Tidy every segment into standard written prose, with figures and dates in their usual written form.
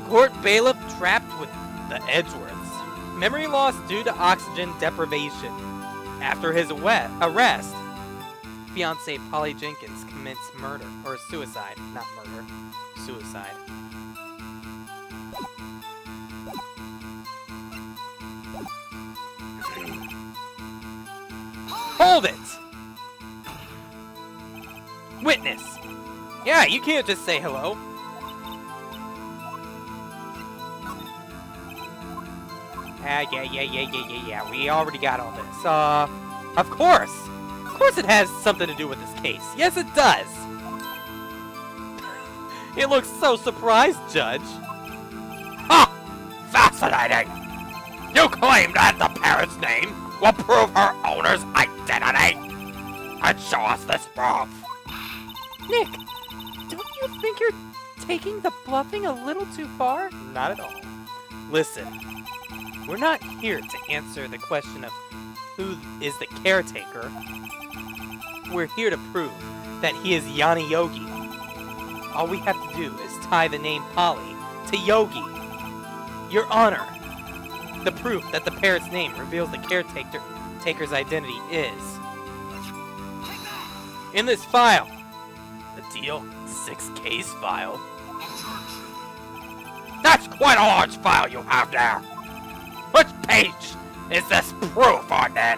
Court bailiff trapped with the Edgeworths. Memory loss due to oxygen deprivation. After his arrest, fiancée Polly Jenkins commits murder, or suicide, not murder, suicide. Hold it! Witness! Yeah, you can't just say hello. Yeah, we already got all this. Of course! Of course it has something to do with this case. Yes, it does! It looks so surprised, Judge. Ha! Fascinating! You claim that the parrot's name will prove her owner's identity! And show us this proof! Nick, don't you think you're taking the bluffing a little too far? Not at all. Listen, we're not here to answer the question of who is the caretaker. We're here to prove that he is Yanni Yogi. All we have to do is tie the name Polly to Yogi. Your Honor, the proof that the parrot's name reveals the caretaker's identity is in this file. The Deal 6 case file. That's quite a large file you have there. Which page is this proof on then?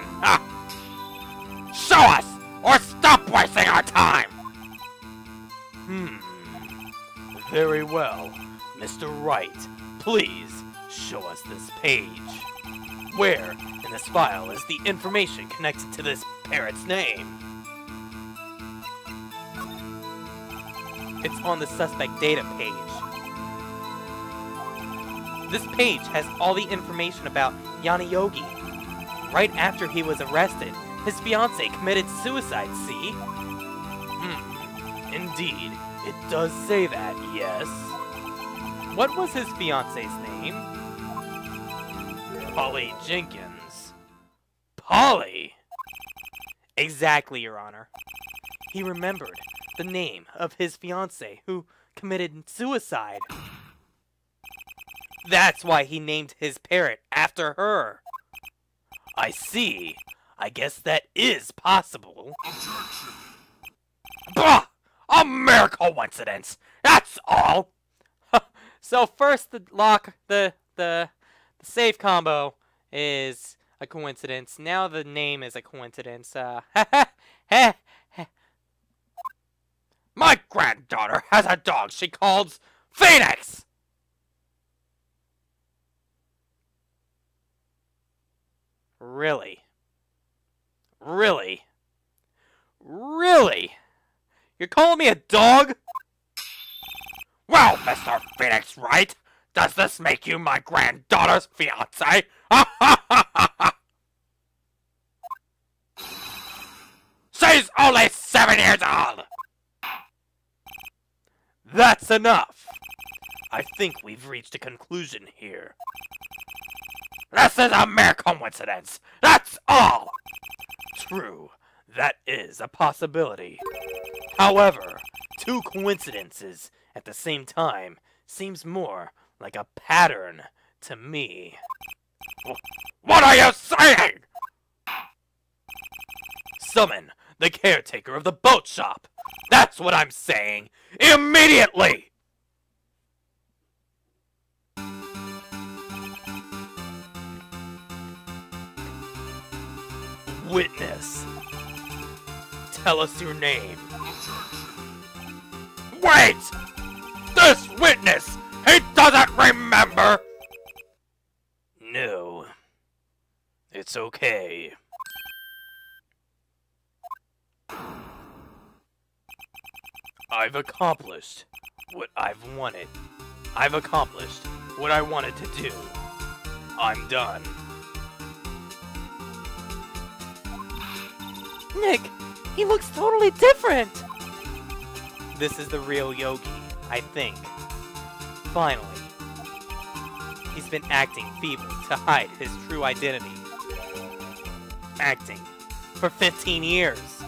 Show us, or stop wasting our time! Very well. Mr. Wright, please show us this page. Where in this file is the information connected to this parrot's name? It's on the suspect data page. This page has all the information about Yanni Yogi. Right after he was arrested, his fiancée committed suicide, see? Indeed, it does say that, yes. What was his fiancée's name? Polly Jenkins. Polly? Exactly, Your Honor. He remembered the name of his fiancée who committed suicide. That's why he named his parrot after her. I see. I guess that is possible. Bah! A mere coincidence! That's all! So first the safe combo is a coincidence. Now the name is a coincidence. My granddaughter has a dog she calls Phoenix! Really? Really? Really? You're calling me a dog? Well, Mr. Phoenix Wright, does this make you my granddaughter's fiancé? She's only 7 years old! That's enough! I think we've reached a conclusion here. This is a mere coincidence! That's all! True, that is a possibility. However, two coincidences at the same time seems more like a pattern to me. What are you saying? Summon the caretaker of the boat shop! That's what I'm saying! Immediately! Witness, tell us your name. Wait! This witness! He doesn't remember! No. It's okay. I've accomplished what I've wanted. I've accomplished what I wanted to do. I'm done. Nick, he looks totally different! This is the real Yogi, I think. Finally. He's been acting feeble to hide his true identity. Acting for 15 years.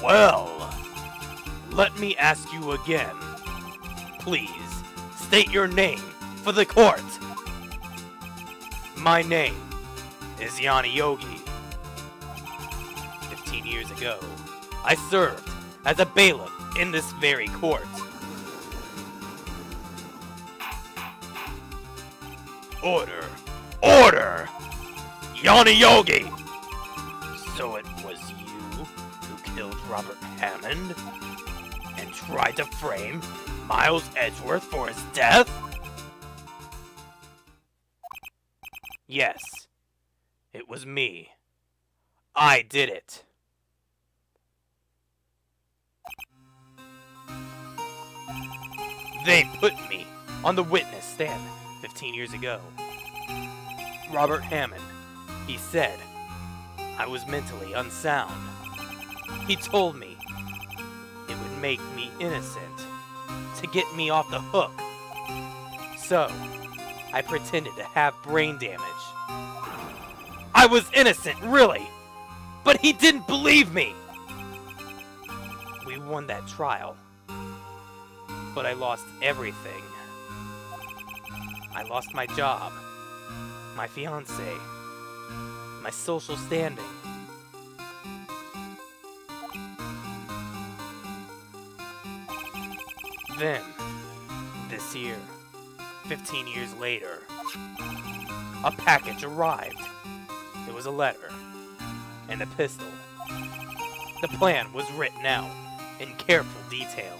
Well, let me ask you again. Please, state your name for the court. My name is Yanni Yogi. 15 years ago, I served as a bailiff in this very court. Order! Order! Yanni Yogi! So it was you who killed Robert Hammond and tried to frame Miles Edgeworth for his death? Yes, it was me. I did it. They put me on the witness stand 15 years ago. Robert Hammond, he said I was mentally unsound. He told me it would make me innocent to get me off the hook. So, I pretended to have brain damage. I was innocent, really, but he didn't believe me. We won that trial, but I lost everything. I lost my job, my fiancé, my social standing. Then, this year, 15 years later, a package arrived. It was a letter and a pistol. The plan was written out in careful detail.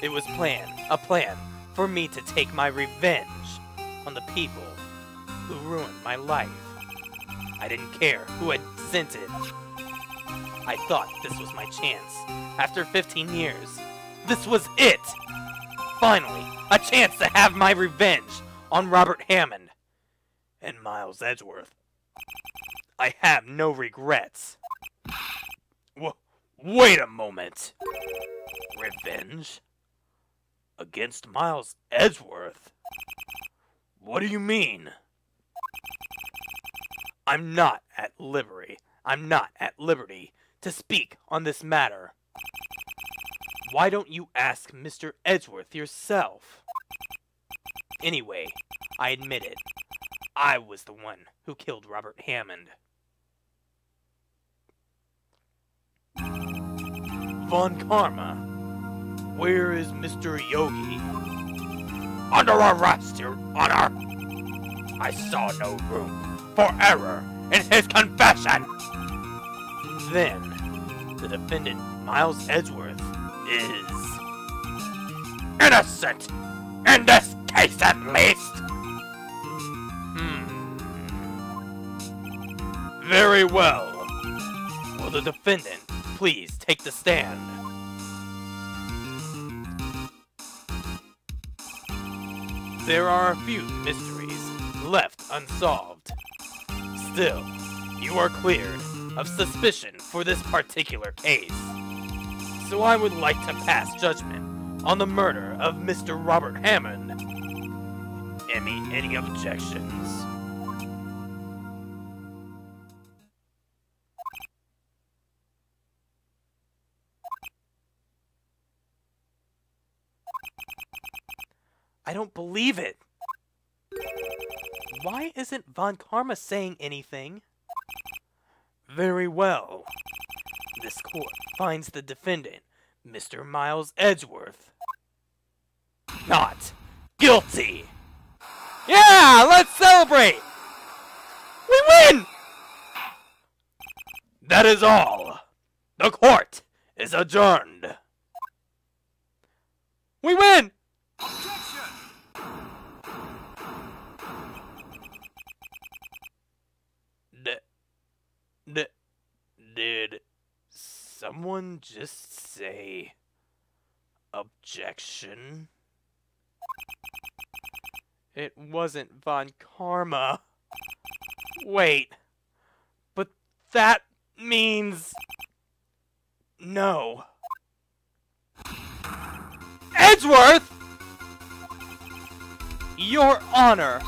It was a plan for me to take my revenge on the people who ruined my life. I didn't care who had sent it. I thought this was my chance. After 15 years, this was it! Finally, a chance to have my revenge on Robert Hammond and Miles Edgeworth. I have no regrets. Wait a moment. Revenge? Against Miles Edgeworth? What do you mean? I'm not at liberty to speak on this matter. Why don't you ask Mr. Edgeworth yourself? Anyway, I admit it. I was the one who killed Robert Hammond. Von Karma, where is Mr. Yogi? Under arrest, Your Honor. I saw no room for error in his confession. Then, the defendant, Miles Edgeworth, is innocent, in this case at least. Very well. Will the defendant please take the stand? There are a few mysteries left unsolved. Still, you are cleared of suspicion for this particular case. So I would like to pass judgment on the murder of Mr. Robert Hammond. Any objections? I don't believe it. Why isn't Von Karma saying anything? Very well. This court finds the defendant, Mr. Miles Edgeworth, not guilty. Yeah, let's celebrate! We win! That is all. The court is adjourned. We win! Did someone just say objection? It wasn't Von Karma. Wait, but that means no. Edgeworth! Your Honor,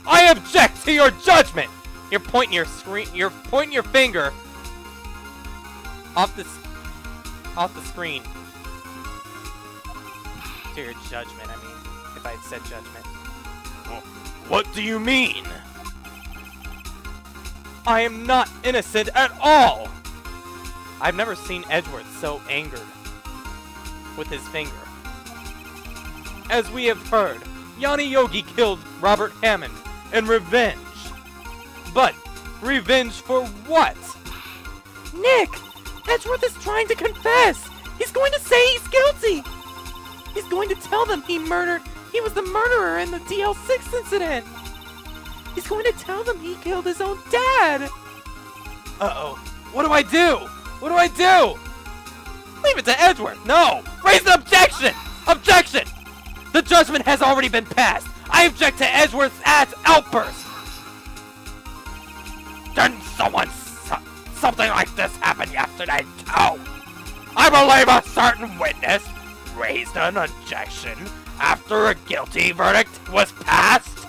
I object to your judgment. You're pointing your finger. off the screen. To your judgment, I mean, if I had said judgment. What do you mean? I am not innocent at all! I've never seen Edgeworth so angered with his finger. As we have heard, Yanni Yogi killed Robert Hammond in revenge. But, revenge for what? Nick! Edgeworth is trying to confess! He's going to say he's guilty! He's going to tell them he was the murderer in the DL6 incident! He's going to tell them he killed his own dad! Uh-oh. What do I do? What do I do? Leave it to Edgeworth! No! Raise an objection! Objection! The judgment has already been passed! I object to Edgeworth's outburst! Didn't something like this happen yesterday, too? I believe a certain witness raised an objection after a guilty verdict was passed.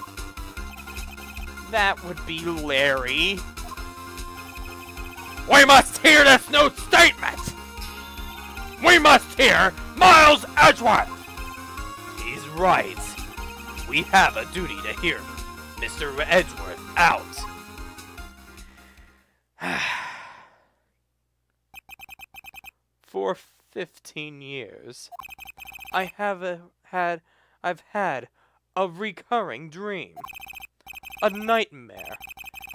That would be Larry. We must hear this new statement! We must hear Miles Edgeworth! He's right. We have a duty to hear Mr. Edgeworth out. For 15 years, I've had a recurring dream. A nightmare.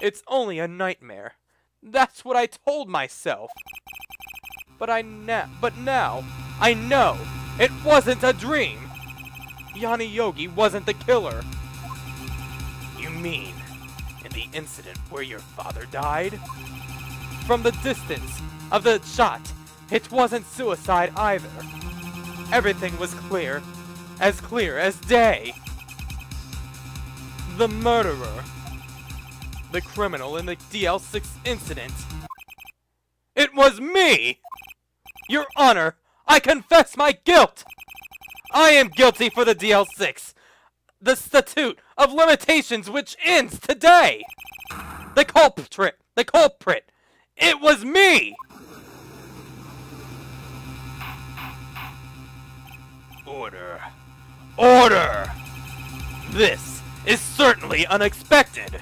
It's only a nightmare. That's what I told myself. But now, I know it wasn't a dream. Yanni Yogi wasn't the killer. You mean, in the incident where your father died? From the distance of the shot, it wasn't suicide either. Everything was clear as day. The murderer, the criminal in the DL6 incident. It was me! Your Honor, I confess my guilt! I am guilty for the DL6, the statute of limitations which ends today! The culprit, it was me! Order! This is certainly unexpected.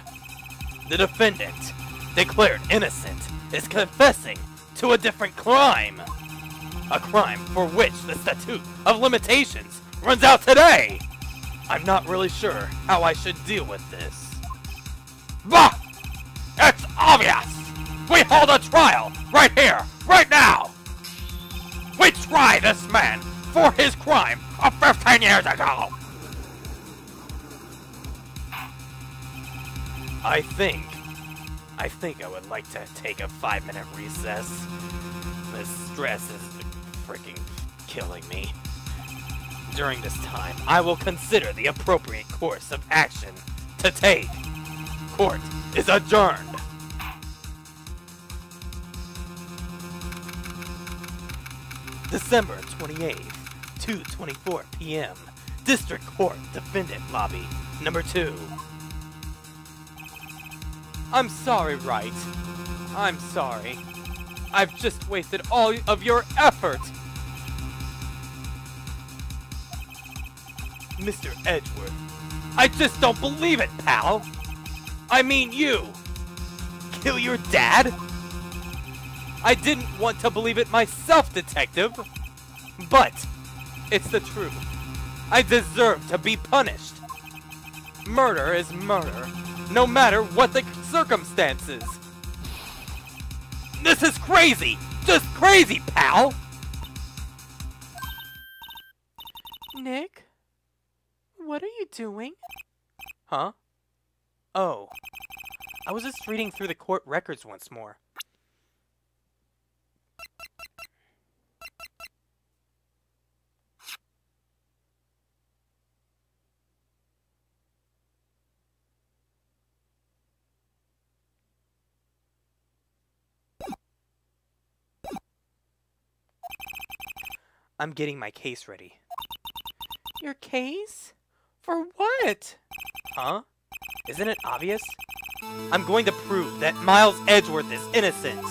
The defendant, declared innocent, is confessing to a different crime. A crime for which the statute of limitations runs out today. I'm not really sure how I should deal with this. Bah! It's obvious! We hold a trial right here, right now! We try this man for his crime of 15 years ago! I think I would like to take a 5-minute recess. This stress is freaking killing me. During this time, I will consider the appropriate course of action to take. Court is adjourned. December 28th, 2:24 p.m. District Court Defendant Lobby, number 2. I'm sorry, Wright. I'm sorry. I've just wasted all of your effort. Mr. Edgeworth, I just don't believe it, pal. I mean you. Kill your dad? I didn't want to believe it myself, detective. But it's the truth. I deserve to be punished. Murder is murder, no matter what the circumstances. This is crazy! Just crazy, pal! Nick? What are you doing? Huh? Oh. I was just reading through the court records once more. I'm getting my case ready. Your case? For what? Huh? Isn't it obvious? I'm going to prove that Miles Edgeworth is innocent.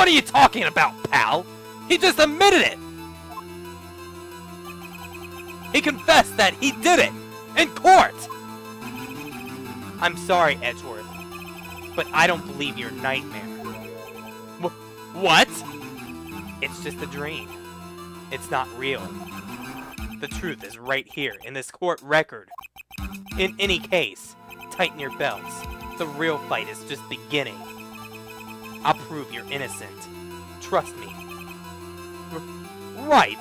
What are you talking about, pal? He just admitted it! He confessed that he did it! In court! I'm sorry, Edgeworth, but I don't believe your nightmare. What? It's just a dream. It's not real. The truth is right here in this court record. In any case, tighten your belts. The real fight is just beginning. I'll prove you're innocent. Trust me. Right.